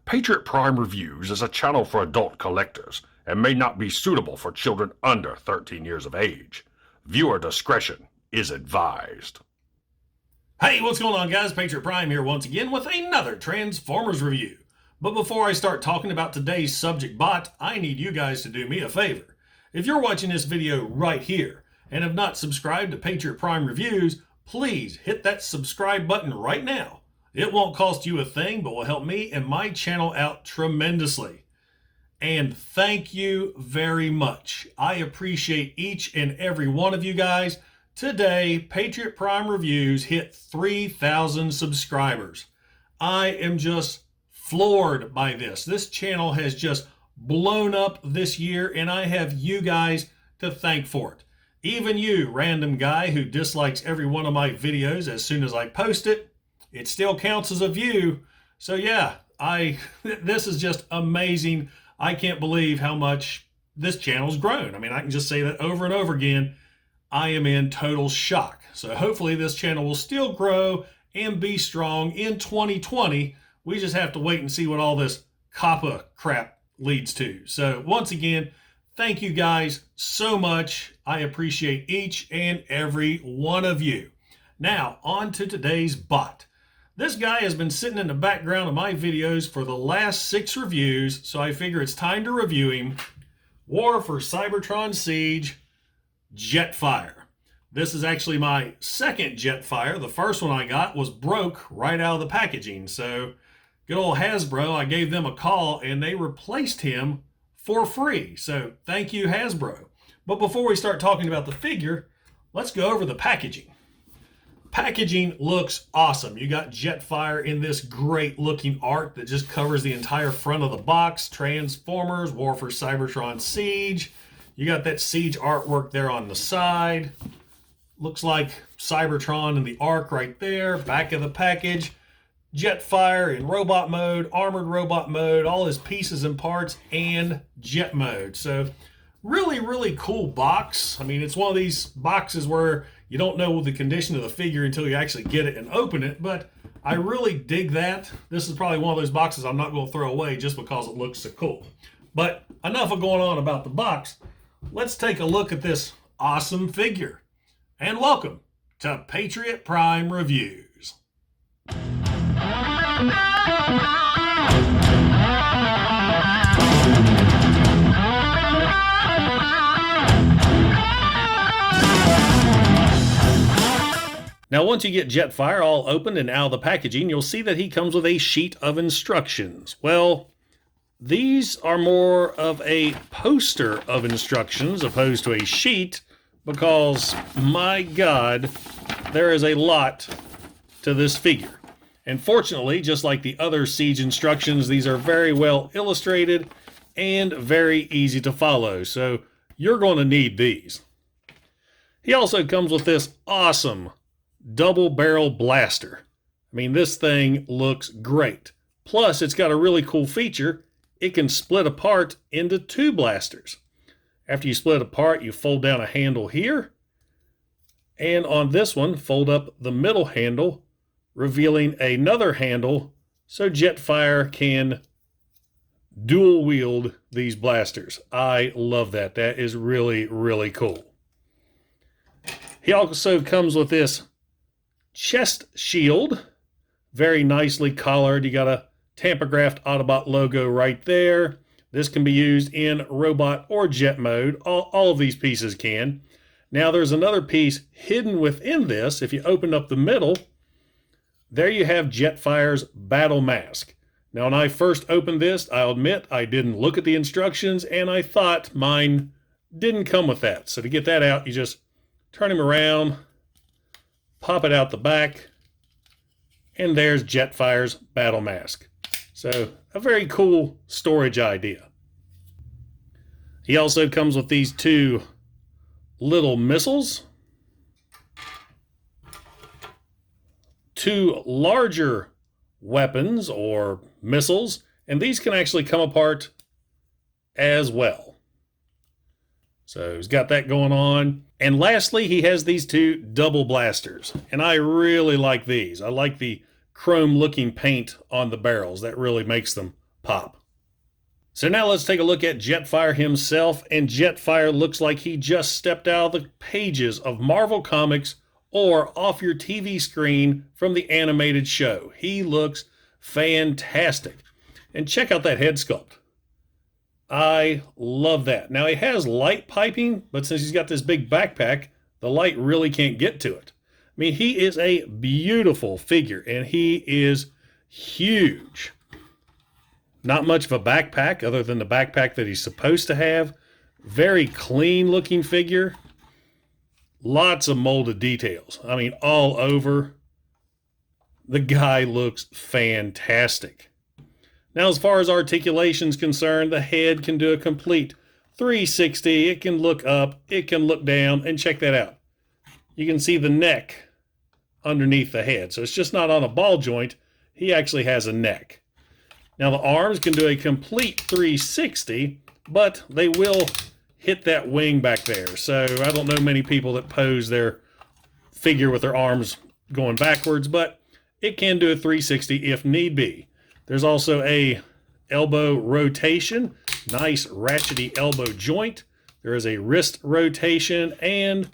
Patriot Prime Reviews is a channel for adult collectors and may not be suitable for children under 13 years of age. Viewer discretion is advised. Hey, what's going on, guys? Patriot Prime here once again with another Transformers review. But before I start talking about today's subject bot, I need you guys to do me a favor. If you're watching this video right here and have not subscribed to Patriot Prime Reviews, please hit that subscribe button right now. It won't cost you a thing, but will help me and my channel out tremendously. And thank you very much. I appreciate each and every one of you guys. Today, Patriot Prime Reviews hit 3,000 subscribers. I am just floored by this. This channel has just blown up this year, and I have you guys to thank for it. Even you, random guy who dislikes every one of my videos as soon as I post it, it still counts as a view. So yeah, this is just amazing. I can't believe how much this channel's grown. I mean, I can just say that over and over again. I am in total shock. So hopefully this channel will still grow and be strong in 2020. We just have to wait and see what all this COPPA crap leads to. So once again, thank you guys so much. I appreciate each and every one of you. Now, on to today's bot. This guy has been sitting in the background of my videos for the last 6 reviews, so I figure it's time to review him. War for Cybertron Siege, Jetfire. This is actually my second Jetfire. The first one I got was broke right out of the packaging. So good old Hasbro, I gave them a call and they replaced him for free. So thank you, Hasbro. But before we start talking about the figure, let's go over the packaging. Packaging looks awesome. You got Jetfire in this great looking art that just covers the entire front of the box. Transformers, War for Cybertron Siege. You got that Siege artwork there on the side. Looks like Cybertron and the Ark right there. Back of the package. Jetfire in robot mode, armored robot mode, all his pieces and parts, and jet mode. So really, really cool box. I mean, it's one of these boxes where you don't know the condition of the figure until you actually get it and open it, but I really dig that. This is probably one of those boxes I'm not going to throw away just because it looks so cool. But enough of going on about the box. Let's take a look at this awesome figure. And welcome to Patriot Prime Reviews. Now, once you get Jetfire all opened and out of the packaging, you'll see that he comes with a sheet of instructions. Well, these are more of a poster of instructions opposed to a sheet because, my God, there is a lot to this figure. And fortunately, just like the other Siege instructions, these are very well illustrated and very easy to follow. So you're going to need these. He also comes with this awesome double barrel blaster. I mean, this thing looks great. Plus, it's got a really cool feature. It can split apart into 2 blasters. After you split apart, you fold down a handle here. And on this one, fold up the middle handle, revealing another handle so Jetfire can dual wield these blasters. I love that. That is really, really cool. He also comes with this chest shield, very nicely collared. You got a Tampagraph Autobot logo right there. This can be used in robot or jet mode. All of these pieces can. Now there's another piece hidden within this. If you open up the middle, there you have Jetfire's battle mask. Now when I first opened this, I'll admit I didn't look at the instructions and I thought mine didn't come with that. So to get that out, you just turn him around, pop it out the back, and there's Jetfire's battle mask. So a very cool storage idea. He also comes with these 2 little missiles, 2 larger weapons or missiles, and these can actually come apart as well. So he's got that going on. And lastly, he has these 2 double blasters, and I really like these. I like the chrome looking paint on the barrels. That really makes them pop. So now let's take a look at Jetfire himself, and Jetfire looks like he just stepped out of the pages of Marvel Comics or off your TV screen from the animated show. He looks fantastic. And check out that head sculpt. I love that. Now he has light piping, but since he's got this big backpack, the light really can't get to it. I mean, he is a beautiful figure, and he is huge. Not much of a backpack other than the backpack that he's supposed to have. Very clean looking figure. Lots of molded details. I mean, all over. The guy looks fantastic. Now, as far as articulation is concerned, the head can do a complete 360. It can look up, it can look down, and check that out. You can see the neck underneath the head. So it's just not on a ball joint. He actually has a neck. Now the arms can do a complete 360, but they will hit that wing back there. So I don't know many people that pose their figure with their arms going backwards, but it can do a 360 if need be. There's also a elbow rotation, nice ratchety elbow joint. There is a wrist rotation and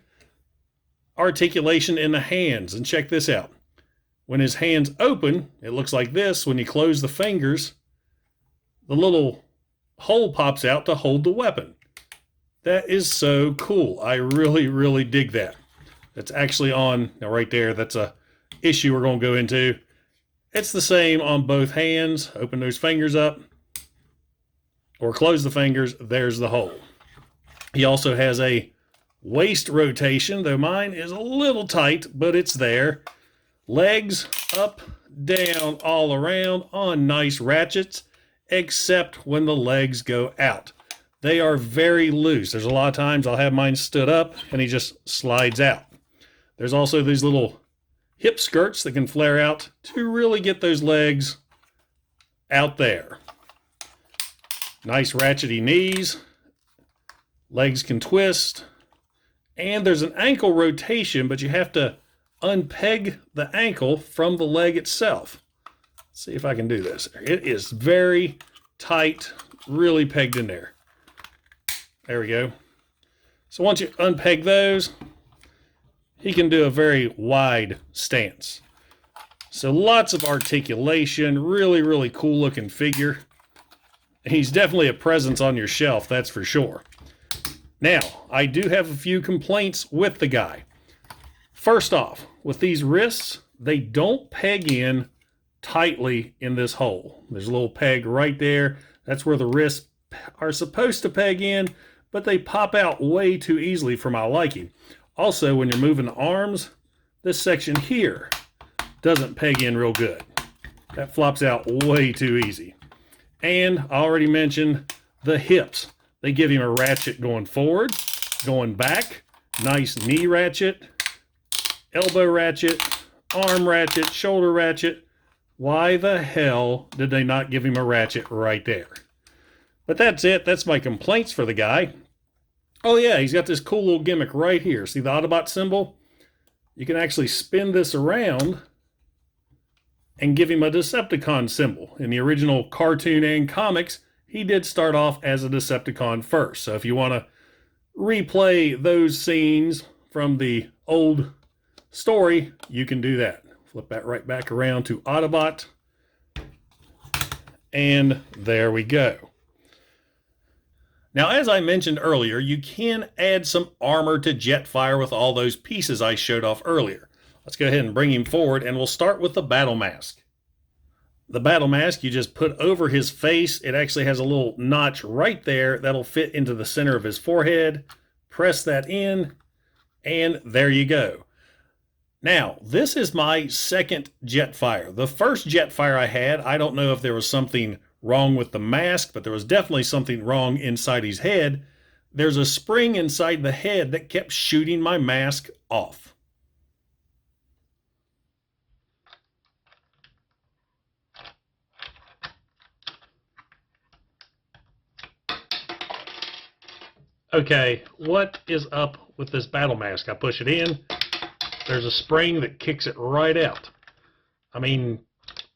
articulation in the hands. And check this out. When his hands open, it looks like this. When you close the fingers, the little hole pops out to hold the weapon. That is so cool. I really, really dig that. That's actually on, now right there, that's a issue we're going to go into. It's the same on both hands. Open those fingers up or close the fingers. There's the hole. He also has a waist rotation, though mine is a little tight, but it's there. Legs up, down, all around on nice ratchets, except when the legs go out. They are very loose. There's a lot of times I'll have mine stood up and he just slides out. There's also these little hip skirts that can flare out to really get those legs out there. Nice ratchety knees. Legs can twist. And there's an ankle rotation, but you have to unpeg the ankle from the leg itself. Let's see if I can do this. It is very tight, really pegged in there. There we go. So once you unpeg those, he can do a very wide stance. So lots of articulation, really, really cool looking figure. He's definitely a presence on your shelf, that's for sure. Now, I do have a few complaints with the guy. First off, with these wrists, they don't peg in tightly in this hole. There's a little peg right there. That's where the wrists are supposed to peg in, but they pop out way too easily for my liking. Also, when you're moving the arms, this section here doesn't peg in real good. That flops out way too easy. And I already mentioned the hips. They give him a ratchet going forward, going back, nice knee ratchet, elbow ratchet, arm ratchet, shoulder ratchet. Why the hell did they not give him a ratchet right there? But that's it. That's my complaints for the guy. Oh yeah, he's got this cool little gimmick right here. See the Autobot symbol? You can actually spin this around and give him a Decepticon symbol. In the original cartoon and comics, he did start off as a Decepticon first. So if you want to replay those scenes from the old story, you can do that. Flip that right back around to Autobot. And there we go. Now, as I mentioned earlier, you can add some armor to Jetfire with all those pieces I showed off earlier. Let's go ahead and bring him forward, and we'll start with the battle mask. The battle mask you just put over his face. It actually has a little notch right there that'll fit into the center of his forehead. Press that in, and there you go. Now, this is my second Jetfire. The first Jetfire I had, I don't know if there was something wrong with the mask, but there was definitely something wrong inside his head. There's a spring inside the head that kept shooting my mask off. Okay, what is up with this battle mask? I push it in. There's a spring that kicks it right out. I mean,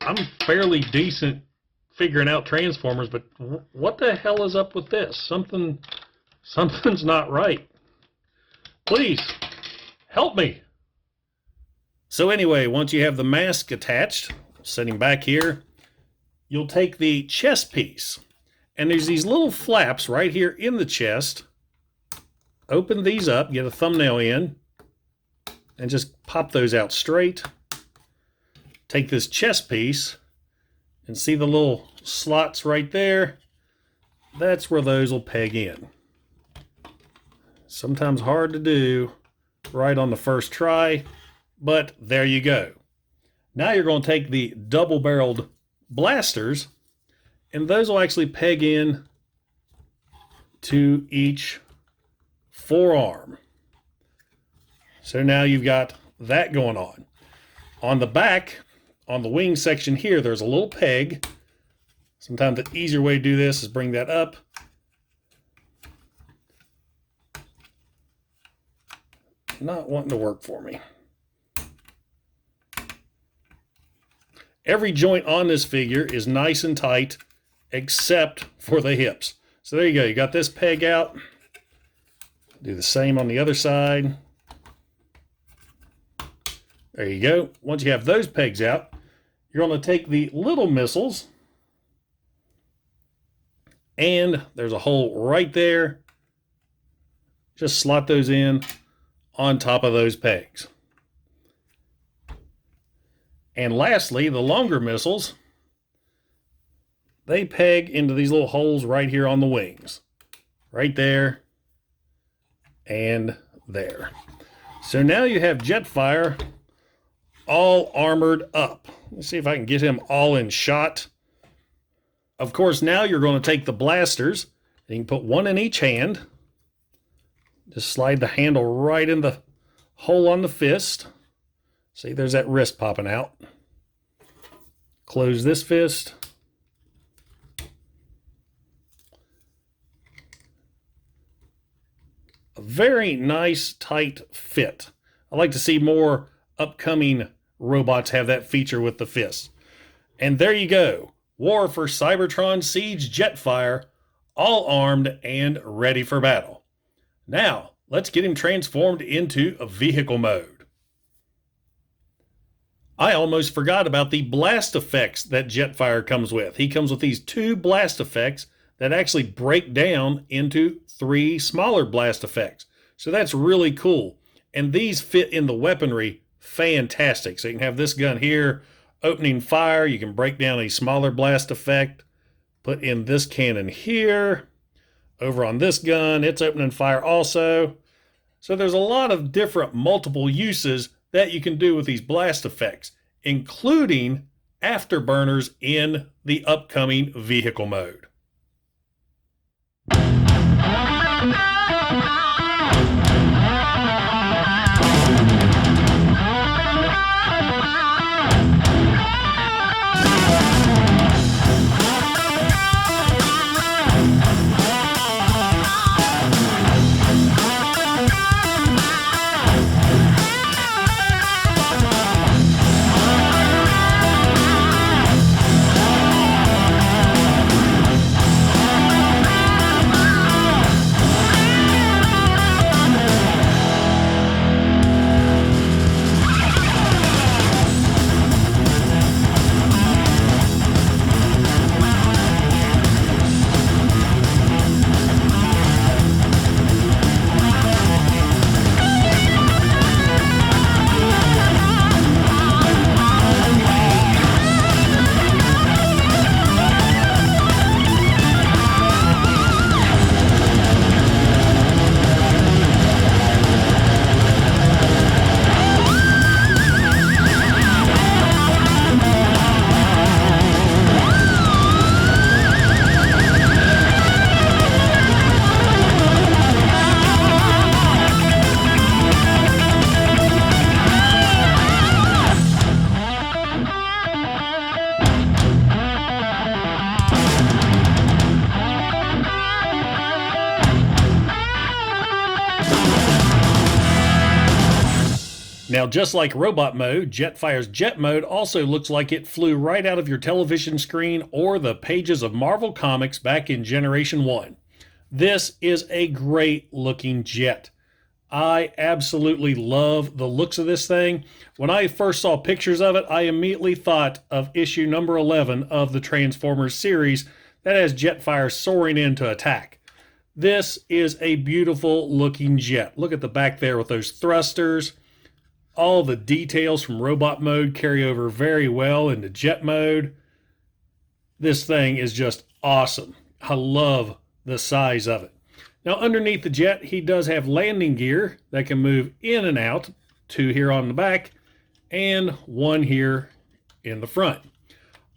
I'm fairly decent figuring out transformers, but what the hell is up with this? Something's not right. Please, help me. So anyway, once you have the mask attached, sitting back here, you'll take the chest piece. And there's these little flaps right here in the chest. Open these up, get a thumbnail in, and just pop those out straight. Take this chest piece, and see the little slots right there? That's where those will peg in. Sometimes hard to do right on the first try, but there you go. Now you're going to take the double-barreled blasters, and those will actually peg in to each forearm. So now you've got that going on. On the back, on the wing section here, there's a little peg. Sometimes the easier way to do this is bring that up. Not wanting to work for me. Every joint on this figure is nice and tight, except for the hips. So there you go. You got this peg out. Do the same on the other side. There you go. Once you have those pegs out, you're going to take the little missiles, and there's a hole right there. Just slot those in on top of those pegs. And lastly, the longer missiles, they peg into these little holes right here on the wings. Right there and there. So now you have Jetfire all armored up. Let's see if I can get him all in shot. Of course, now you're going to take the blasters, and you can put one in each hand. Just slide the handle right in the hole on the fist. See, there's that wrist popping out. Close this fist. A very nice, tight fit. I like to see more upcoming robots have that feature with the fist. And there you go. War for Cybertron Siege Jetfire, all armed and ready for battle. Now, let's get him transformed into a vehicle mode. I almost forgot about the blast effects that Jetfire comes with. He comes with these 2 blast effects that actually break down into 3 smaller blast effects. So that's really cool. And these fit in the weaponry fantastic. So you can have this gun here, opening fire. You can break down a smaller blast effect. Put in this cannon here. Over on this gun, it's opening fire also. So there's a lot of different multiple uses that you can do with these blast effects, including afterburners in the upcoming vehicle mode. Now, just like robot mode, Jetfire's jet mode also looks like it flew right out of your television screen or the pages of Marvel Comics back in Generation 1. This is a great looking jet. I absolutely love the looks of this thing. When I first saw pictures of it, I immediately thought of issue number 11 of the Transformers series that has Jetfire soaring in to attack. This is a beautiful looking jet. Look at the back there with those thrusters. All the details from robot mode carry over very well into jet mode. This thing is just awesome. I love the size of it. Now, underneath the jet, he does have landing gear that can move in and out, 2 here on the back and 1 here in the front.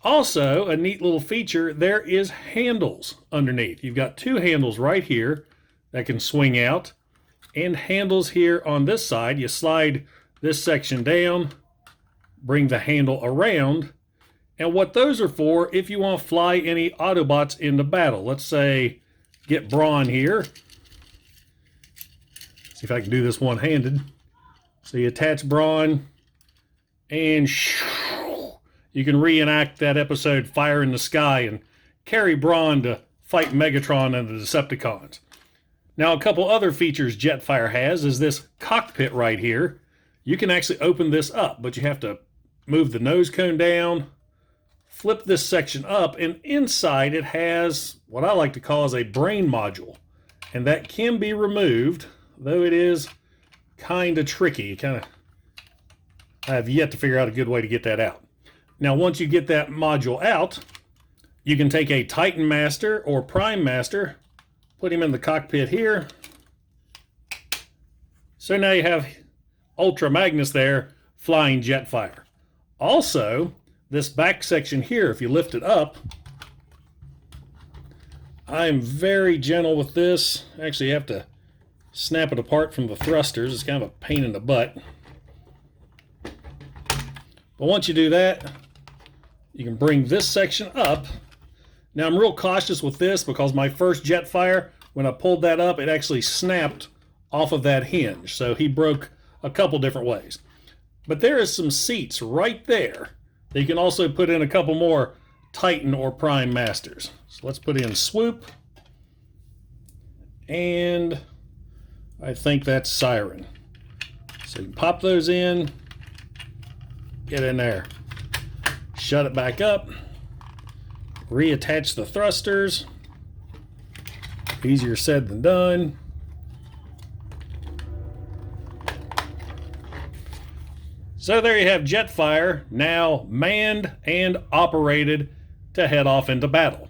Also, a neat little feature, there is handles underneath. You've got 2 handles right here that can swing out and handles here on this side. You slide this section down, bring the handle around, and what those are for, if you want to fly any Autobots into battle. Let's say, get Brawn here. See if I can do this one-handed. So you attach Brawn, and you can reenact that episode Fire in the Sky and carry Brawn to fight Megatron and the Decepticons. Now, a couple other features Jetfire has is this cockpit right here. You can actually open this up, but you have to move the nose cone down, flip this section up, and inside it has what I like to call as a brain module. And that can be removed, though it is kind of tricky. I have yet to figure out a good way to get that out. Now, once you get that module out, you can take a Titan Master or Prime Master, put him in the cockpit here. So now you have Ultra Magnus there flying Jetfire. Also, this back section here, if you lift it up, I'm very gentle with this. Actually, you have to snap it apart from the thrusters. It's kind of a pain in the butt. But once you do that, you can bring this section up. Now, I'm real cautious with this because my first Jetfire, when I pulled that up, it actually snapped off of that hinge. So he broke a couple different ways. But there is some seats right there that you can also put in a couple more Titan or Prime Masters. So let's put in Swoop. And I think that's Siren. So you pop those in, get in there, shut it back up, reattach the thrusters. Easier said than done. So there you have Jetfire, now manned and operated to head off into battle.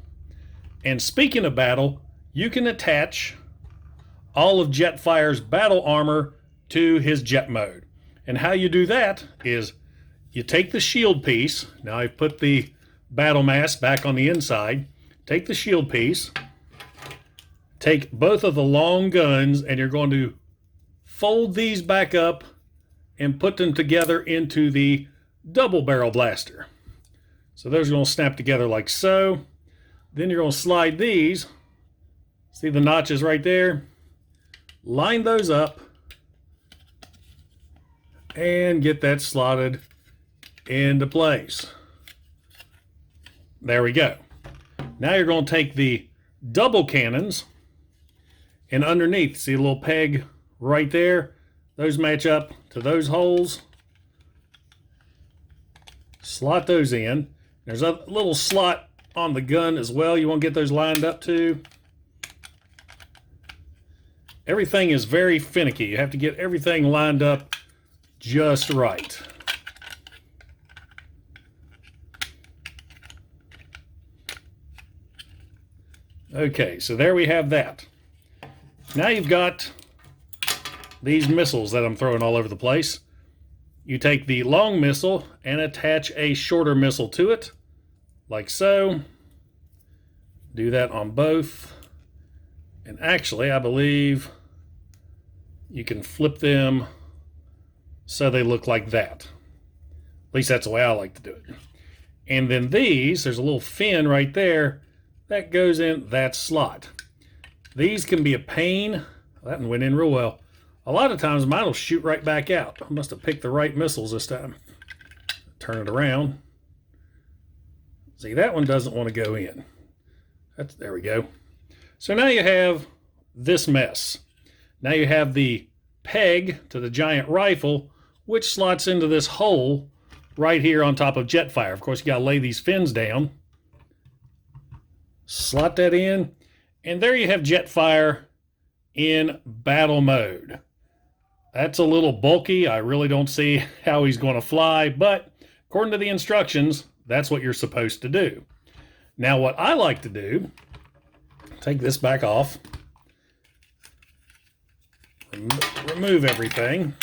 And speaking of battle, you can attach all of Jetfire's battle armor to his jet mode. And how you do that is you take the shield piece. Now I've put the battle mask back on the inside. Take the shield piece, take both of the long guns, and you're going to fold these back up and put them together into the double barrel blaster. So those are going to snap together like so. Then you're going to slide these. See the notches right there? Line those up and get that slotted into place. There we go. Now you're going to take the double cannons, and underneath, see a little peg right there? Those match up to those holes. Slot those in. There's a little slot on the gun as well you want to get those lined up to. Everything is very finicky. You have to get everything lined up just right. Okay, so there we have that. Now you've got these missiles that I'm throwing all over the place. You take the long missile and attach a shorter missile to it, like so. Do that on both. And actually, I believe you can flip them so they look like that. At least that's the way I like to do it. And then these, there's a little fin right there that goes in that slot. These can be a pain. That one went in real well. A lot of times mine will shoot right back out. I must have picked the right missiles this time. Turn it around. See, that one doesn't want to go in. There we go. So now you have this mess. Now you have the peg to the giant rifle, which slots into this hole right here on top of Jetfire. Of course, you got to lay these fins down. Slot that in, and there you have Jetfire in battle mode. That's a little bulky. I really don't see how he's going to fly, but according to the instructions, that's what you're supposed to do. Now, what I like to do, take this back off, remove everything.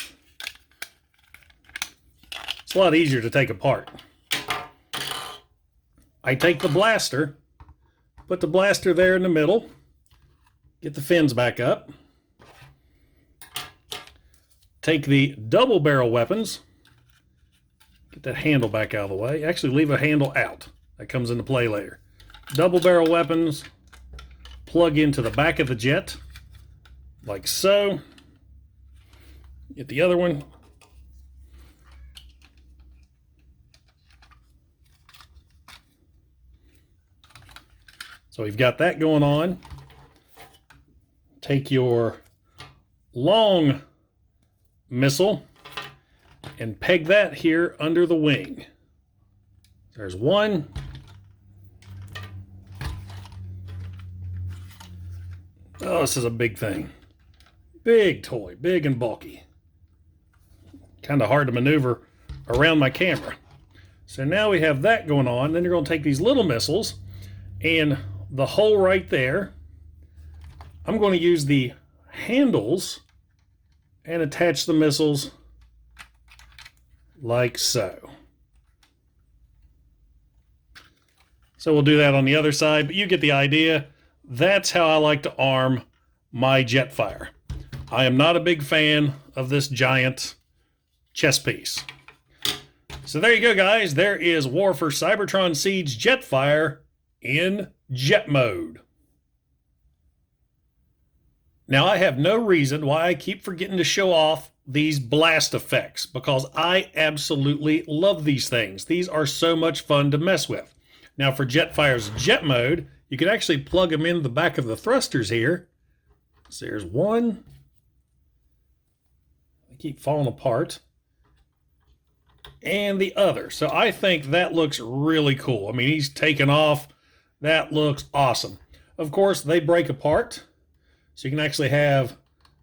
It's a lot easier to take apart. I take the blaster, put the blaster there in the middle, get the fins back up, take the double barrel weapons, get that handle back out of the way. Actually, leave a handle out. That comes into play later. Double barrel weapons plug into the back of the jet, like so. Get the other one. So we've got that going on. Take your long missile and peg that here under the wing. There's one. Oh, this is a big thing. Big toy, big and bulky. Kind of hard to maneuver around my camera. So now we have that going on. Then you're going to take these little missiles and the hole right there. I'm going to use the handles and attach the missiles like so. So we'll do that on the other side, but you get the idea. That's how I like to arm my Jetfire. I am not a big fan of this giant chess piece. So there you go, guys. There is War for Cybertron Siege Jetfire in jet mode. Now, I have no reason why I keep forgetting to show off these blast effects, because I absolutely love these things. These are so much fun to mess with. Now, for Jetfire's jet mode, you can actually plug them in the back of the thrusters here. So there's one. They keep falling apart. And the other. So I think that looks really cool. I mean, he's taken off. That looks awesome. Of course, they break apart. So you can actually have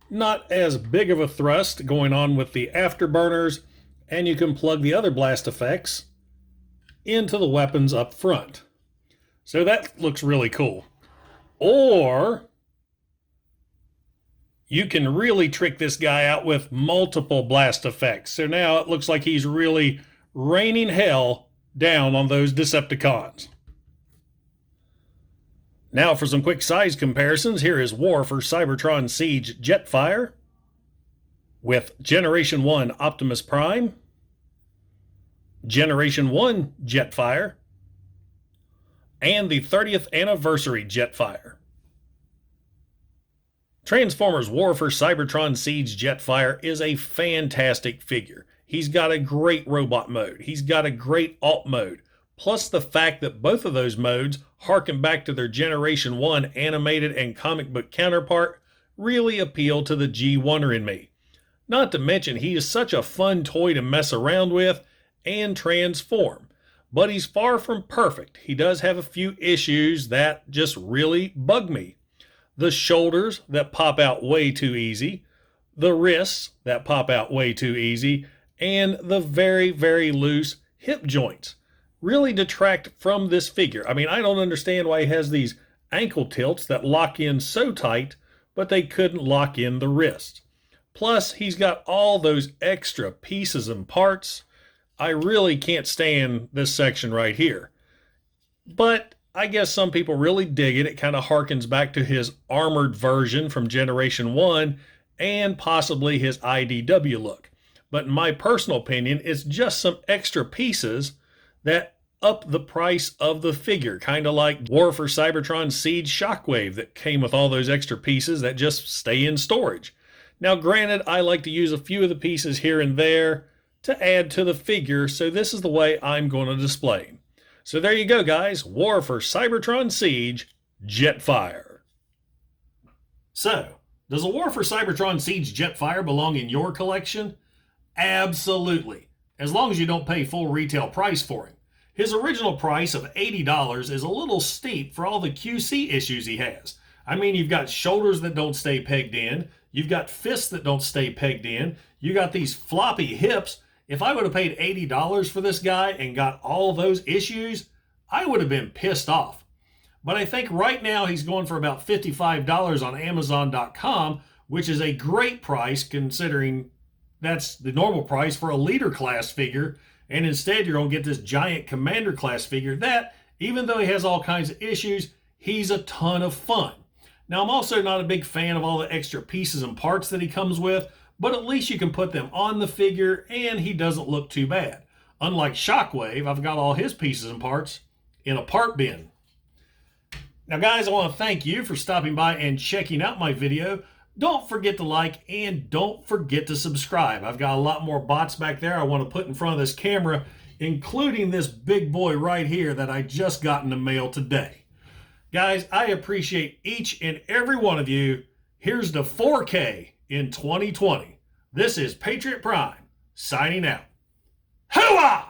not as big of a thrust going on with the afterburners, and you can plug the other blast effects into the weapons up front. So that looks really cool. Or you can really trick this guy out with multiple blast effects. So now it looks like he's really raining hell down on those Decepticons. Now for some quick size comparisons, here is War for Cybertron Siege Jetfire with Generation 1 Optimus Prime, Generation 1 Jetfire, and the 30th Anniversary Jetfire. Transformers War for Cybertron Siege Jetfire is a fantastic figure. He's got a great robot mode. He's got a great alt mode. Plus the fact that both of those modes harken back to their Generation 1 animated and comic book counterpart really appeal to the G1er in me. Not to mention he is such a fun toy to mess around with and transform. But he's far from perfect. He does have a few issues that just really bug me. The shoulders that pop out way too easy, the wrists that pop out way too easy, and the very, very loose hip joints really detract from this figure. I mean, I don't understand why he has these ankle tilts that lock in so tight, but they couldn't lock in the wrist. Plus, he's got all those extra pieces and parts. I really can't stand this section right here. But I guess some people really dig it. It kind of harkens back to his armored version from Generation 1 and possibly his IDW look. But in my personal opinion, it's just some extra pieces that up the price of the figure, kind of like War for Cybertron Siege Shockwave that came with all those extra pieces that just stay in storage. Now, granted, I like to use a few of the pieces here and there to add to the figure, so this is the way I'm going to display. So there you go, guys. War for Cybertron Siege, Jetfire. So, does a War for Cybertron Siege Jetfire belong in your collection? Absolutely, as long as you don't pay full retail price for him. His original price of $80 is a little steep for all the QC issues he has. I mean, you've got shoulders that don't stay pegged in, you've got fists that don't stay pegged in, you got these floppy hips. If I would have paid $80 for this guy and got all those issues, I would have been pissed off. But I think right now he's going for about $55 on Amazon.com, which is a great price considering that's the normal price for a leader class figure. And instead you're going to get this giant commander class figure that, even though he has all kinds of issues, he's a ton of fun. Now, I'm also not a big fan of all the extra pieces and parts that he comes with, but at least you can put them on the figure and he doesn't look too bad. Unlike Shockwave, I've got all his pieces and parts in a part bin. Now, guys, I want to thank you for stopping by and checking out my video. Don't forget to like and don't forget to subscribe. I've got a lot more bots back there I want to put in front of this camera, including this big boy right here that I just got in the mail today. Guys, I appreciate each and every one of you. Here's the 4K in 2020. This is Patriot Prime signing out. Hooah!